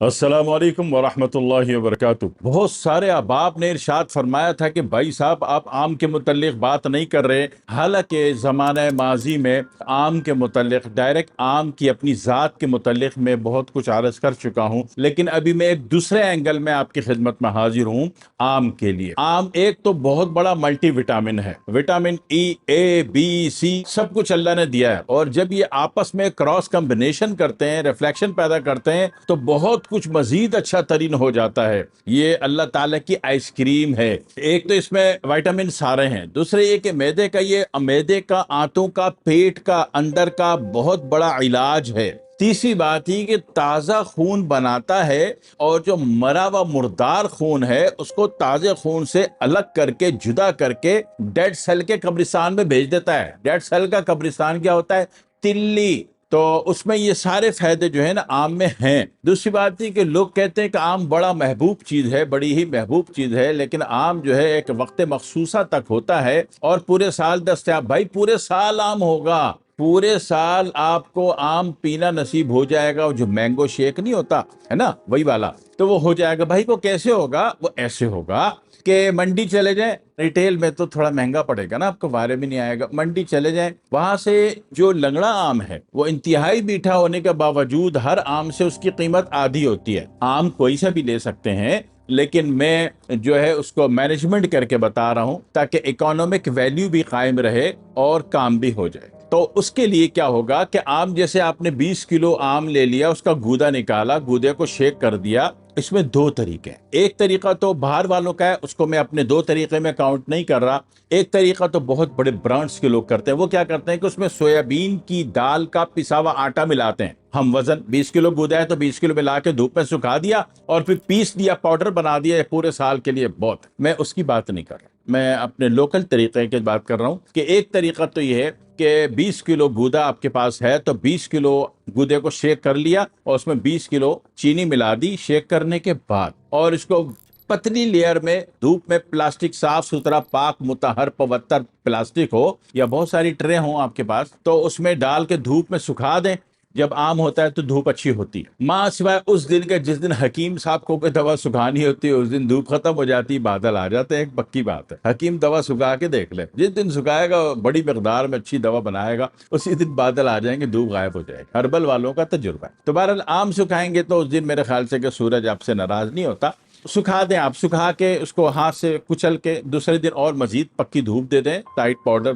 السلام علیکم ورحمۃ اللہ وبرکاتہ۔ بہت سارے احباب نے ارشاد فرمایا تھا کہ بھائی صاحب آپ آم کے متعلق بات نہیں کر رہے، حالانکہ زمانہ ماضی میں آم کے متعلق ڈائریکٹ آم کی اپنی ذات کے متعلق میں بہت کچھ عرض کر چکا ہوں، لیکن ابھی میں ایک دوسرے اینگل میں آپ کی خدمت میں حاضر ہوں آم کے لیے۔ آم ایک تو بہت بڑا ملٹی وٹامن ہے، وٹامن ای، اے، بی، سی، سب کچھ اللہ نے دیا ہے، اور جب یہ آپس میں کراس کمبینیشن کرتے ہیں، ریفلیکشن پیدا کرتے ہیں، تو بہت کچھ مزید اچھا ترین ہو جاتا ہے۔ یہ اللہ تعالیٰ کی آئس کریم ہے۔ ایک تو اس میں وائٹامن سارے ہیں، دوسرے یہ کہ میدے کا آنتوں کا پیٹ کا اندر کا بہت بڑا علاج ہے۔ تیسری بات یہ کہ تازہ خون بناتا ہے، اور جو مرا ہوا مردار خون ہے اس کو تازے خون سے الگ کر کے، جدا کر کے ڈیڈ سیل کے قبرستان میں بھیج دیتا ہے۔ ڈیڈ سیل کا قبرستان کیا ہوتا ہے؟ تلی۔ تو اس میں یہ سارے فائدے جو ہے نا آم میں ہیں۔ دوسری بات یہ کہ لوگ کہتے ہیں کہ آم بڑا محبوب چیز ہے، بڑی ہی محبوب چیز ہے، لیکن آم جو ہے ایک وقت مخصوصہ تک ہوتا ہے اور پورے سال دستیاب۔ بھائی پورے سال آم ہوگا، پورے سال آپ کو آم پینا نصیب ہو جائے گا۔ جو مینگو شیک نہیں ہوتا ہے نا، وہی والا، تو وہ ہو جائے گا۔ بھائی وہ کیسے ہوگا؟ وہ ایسے ہوگا کہ منڈی چلے جائیں، ریٹیل میں تو تھوڑا مہنگا پڑے گا نا، آپ کو وارے بھی نہیں آئے گا۔ منڈی چلے جائیں، وہاں سے جو لنگڑا آم ہے وہ انتہائی میٹھا ہونے کے باوجود ہر آم سے اس کی قیمت آدھی ہوتی ہے۔ آم کوئی سا بھی لے سکتے ہیں، لیکن میں جو ہے اس کو مینجمنٹ کر کے بتا رہا ہوں تاکہ اکانومک ویلیو بھی قائم رہے اور کام بھی ہو جائے۔ تو اس کے لیے کیا ہوگا کہ آم جیسے آپ نے 20 کلو آم لے لیا، اس کا گودا نکالا، گودے کو شیک کر دیا۔ اس میں دو طریقے ہیں۔ ایک طریقہ تو باہر والوں کا ہے، اس کو میں اپنے دو طریقے میں کاؤنٹ نہیں کر رہا۔ ایک طریقہ تو بہت بڑے برانڈز کے لوگ کرتے ہیں۔ وہ کیا کرتے ہیں کہ اس میں سویابین کی دال کا پسا ہوا آٹا ملاتے ہیں۔ ہم وزن 20 کلو گودا ہے تو 20 کلو ملا کے دھوپ میں سکھا دیا اور پھر پیس دیا، پاؤڈر بنا دیا، پورے سال کے لیے بہت۔ میں اس کی بات نہیں کر رہا، میں اپنے لوکل طریقے کی بات کر رہا ہوں کہ ایک طریقہ تو یہ ہے کہ 20 کلو گودا آپ کے پاس ہے تو 20 کلو گودے کو شیک کر لیا اور اس میں 20 کلو چینی ملا دی شیک کرنے کے بعد، اور اس کو پتلی لیئر میں دھوپ میں، پلاسٹک صاف ستھرا پاک مطہر پوتر پلاسٹک ہو یا بہت ساری ٹرے ہوں آپ کے پاس، تو اس میں ڈال کے دھوپ میں سکھا دیں۔ جب آم ہوتا ہے تو دھوپ اچھی ہوتی ہے، ماں سوائے اس دن کے جس دن حکیم صاحب کو کوئی دوا سکھانی ہوتی ہے، اس دن دھوپ ختم ہو جاتی، بادل آ جاتے ہیں۔ ایک پکی بات ہے، حکیم دوا سکھا کے دیکھ لے، جس دن سکھائے گا بڑی مقدار میں اچھی دوا بنائے گا، اسی دن بادل آ جائیں گے، دھوپ غائب ہو جائے گی۔ ہربل والوں کا تجربہ ہے۔ تو بہرحال آم سکھائیں گے تو اس دن میرے خیال سے کہ سورج آپ سے ناراض نہیں ہوتا۔ سکھا دیں آپ، سکھا کے اس کو ہاتھ سے کچل کے دوسرے دن اور مزید پکی دھوپ دے دیں، ٹائٹ پاؤڈر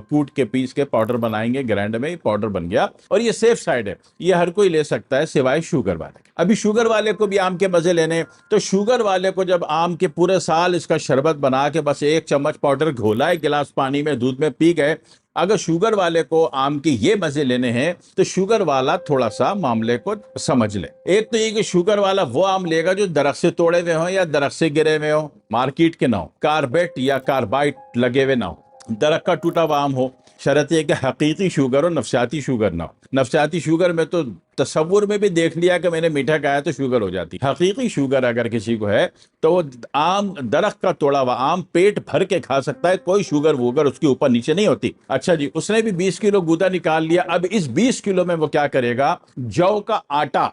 کوٹ کے پیس کے پاؤڈر بنائیں گے، گرینڈ میں پاؤڈر بن گیا، اور یہ سیف سائڈ ہے، یہ ہر کوئی لے سکتا ہے سوائے شوگر والے۔ ابھی شوگر والے کو بھی آم کے مزے لینے، تو شوگر والے کو جب آم کے پورے سال اس کا شربت بنا کے بس ایک چمچ پاؤڈر گھولا ایک گلاس پانی میں دودھ میں پی گئے، اگر شوگر والے کو آم کے یہ مزے لینے ہیں تو شوگر والا تھوڑا سا معاملے کو سمجھ لے۔ ایک تو یہ کہ شوگر والا وہ آم لے گا جو درخت سے توڑے ہوئے ہوں یا درخت سے گرے ہوئے ہوں، مارکیٹ کے نہ ہو، کاربیٹ یا کاربائٹ لگے ہوئے نہ ہو، درخت کا ٹوٹا ہوا آم ہو۔ شرط یہ کہ حقیقی شوگر ہو، نفسیاتی شوگر نہ ہو۔ نفسیاتی شوگر میں تو تصور میں بھی دیکھ لیا کہ میں نے میٹھا کھایا تو شوگر ہو جاتی۔ حقیقی شوگر اگر کسی کو ہے تو وہ آم، درخت کا توڑا ہوا آم پیٹ بھر کے کھا سکتا ہے، کوئی شوگر ووگر اس کے اوپر نیچے نہیں ہوتی۔ اچھا جی، اس نے بھی 20 کلو گودا نکال لیا۔ اب اس 20 کلو میں وہ کیا کرے گا؟ جو کا آٹا،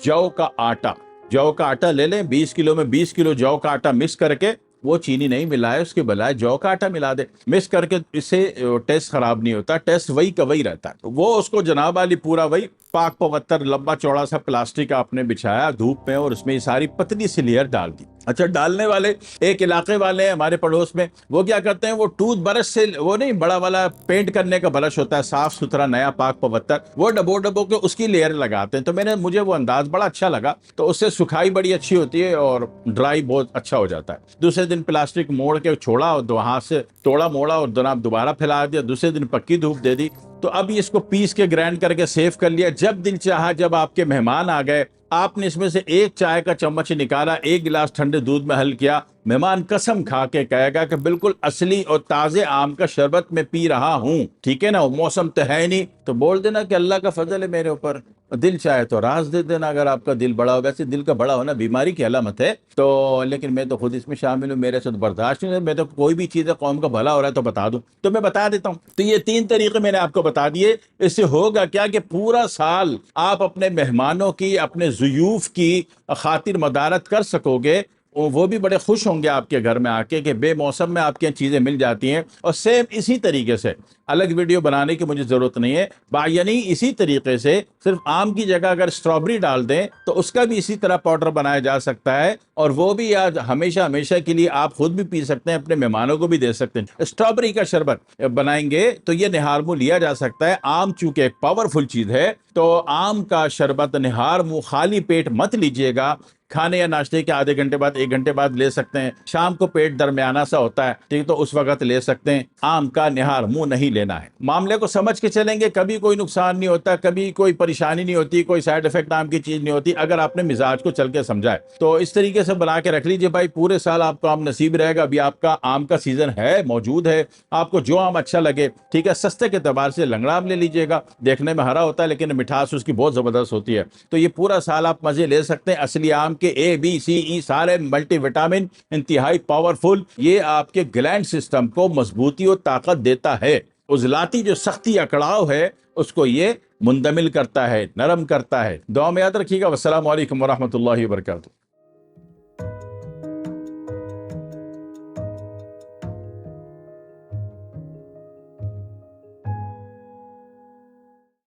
جو کا آٹا، جو کا آٹا لے لیں۔ 20 کلو میں 20 کلو جو کا آٹا مکس کر کے، وہ چینی نہیں ملائے، اس کے بجائے جو کا آٹا ملا دے، مکس کر کے، اس سے ٹیسٹ خراب نہیں ہوتا، ٹیسٹ وہی کا وہی رہتا ہے۔ وہ اس کو جناب والی پورا وہی پاک پوتر لمبا چوڑا سا پلاسٹک آپ نے بچھایا دھوپ میں، اور اس میں یہ ساری پتلی سی لیئر ڈال دی۔ اچھا، ڈالنے والے ایک علاقے والے ہیں ہمارے پڑوس میں، وہ کیا کرتے ہیں، وہ ٹوتھ برش سے، وہ نہیں بڑا والا پینٹ کرنے کا برش ہوتا ہے، صاف ستھرا نیا پاک پوتر، وہ ڈبو ڈبو کے اس کی لیئر لگاتے ہیں۔ تو مجھے وہ انداز بڑا اچھا لگا، تو اس سے سکھائی بڑی اچھی ہوتی ہے اور ڈرائی بہت اچھا ہو جاتا ہے۔ دوسرے دن پلاسٹک موڑ کے چھوڑا اور دو ہاتھ سے توڑا موڑا اور جناب دوبارہ پھیلا دیا، دوسرے دن پکی دھوپ دے دی۔ تو اب اس کو پیس کے گرائنڈ کر کے سیو کر لیا۔ جب دل چاہا، جب آپ کے مہمان آ گئے، آپ نے اس میں سے ایک چائے کا چمچ نکالا، ایک گلاس ٹھنڈے دودھ میں حل کیا، مہمان قسم کھا کے کہے گا کہ بالکل اصلی اور تازے آم کا شربت میں پی رہا ہوں۔ ٹھیک ہے نا، موسم تو ہے نہیں، تو بول دینا کہ اللہ کا فضل ہے میرے اوپر، دل چاہے تو راز دے دینا اگر آپ کا دل بڑا ہو. ویسے دل کا بڑا ہونا بیماری کی علامت ہے تو، لیکن میں تو خود اس میں شامل ہوں، میرے سے تو برداشت نہیں ہے. میں تو کوئی بھی چیز ہے قوم کا بھلا ہو رہا ہے تو بتا دوں تو میں بتا دیتا ہوں. تو یہ 3 طریقے میں نے آپ کو بتا دیے. اس سے ہوگا کیا کہ پورا سال آپ اپنے مہمانوں کی، اپنے ضیوف کی خاطر مدارت کر سکو گے. وہ بھی بڑے خوش ہوں گے آپ کے گھر میں آ کے کہ بے موسم میں آپ کی چیزیں مل جاتی ہیں. اور سیم اسی طریقے سے الگ ویڈیو بنانے کی مجھے ضرورت نہیں ہے، یعنی اسی طریقے سے صرف آم کی جگہ اگر اسٹرابری ڈال دیں تو اس کا بھی اسی طرح پاؤڈر بنایا جا سکتا ہے، اور وہ بھی آج ہمیشہ ہمیشہ کے لیے آپ خود بھی پی سکتے ہیں، اپنے مہمانوں کو بھی دے سکتے ہیں. اسٹرابری کا شربت بنائیں گے تو یہ نہار منہ لیا جا سکتا ہے. آم چونکہ ایک پاورفل چیز ہے تو آم کا شربت نہار منہ خالی پیٹ مت لیجئے گا. کھانے یا ناشتے کے آدھے گھنٹے بعد، 1 گھنٹے بعد لے سکتے ہیں. شام کو پیٹ درمیانہ سا ہوتا ہے ٹھیک، تو اس وقت لے سکتے ہیں. آم کا نہار منہ نہیں لینا ہے. معاملے کو سمجھ کے چلیں گے، کبھی کوئی نقصان نہیں ہوتا، کبھی کوئی پریشانی نہیں ہوتی، کوئی سائیڈ افیکٹ نام کی چیز نہیں ہوتی اگر آپ نے مزاج کو چل کے سمجھائے. تو اس طریقے سے بنا کے رکھ لیجئے بھائی، پورے سال آپ کو آم نصیب رہے گا. ابھی آپ کا آم کا سیزن ہے، موجود ہے، آپ کو جو آم اچھا لگے ٹھیک ہے. سستے کے اعتبار سے لنگڑا آم لے لیجئے گا، دیکھنے میں ہرا ہوتا ہے لیکن مٹھاس اس کی بہت زبردست ہوتی ہے. تو یہ پورا سال آپ مزے لے سکتے ہیں. اصلی آم کے اے بی سی ای سارے ملٹی وٹامن انتہائی پاورفل، یہ آپ کے گلینڈ سسٹم کو مضبوطی اور طاقت دیتا ہے. عضلاتی جو سختی اکڑاؤ ہے اس کو یہ مندمل کرتا ہے، نرم کرتا ہے. دعا میں یاد رکھیے گا. والسلام علیکم ورحمۃ اللہ وبرکاتہ.